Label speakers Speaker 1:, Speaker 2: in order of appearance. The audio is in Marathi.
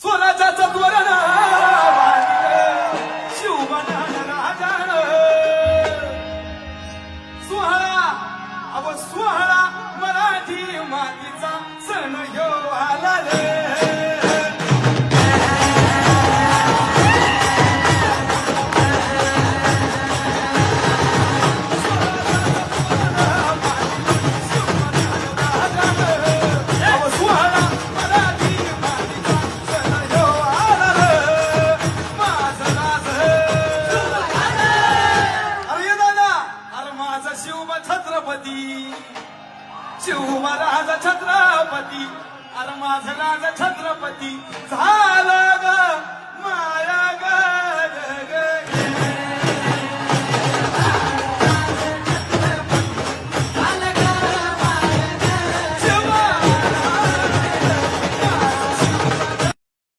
Speaker 1: स्वराजाचा तोरण शिवबनान राजान सोहळा अव सोहळा मराठी मातीचा सण ह्यो आला रे शिव महाराज छत्रपती अरे माझा राजा छत्रपती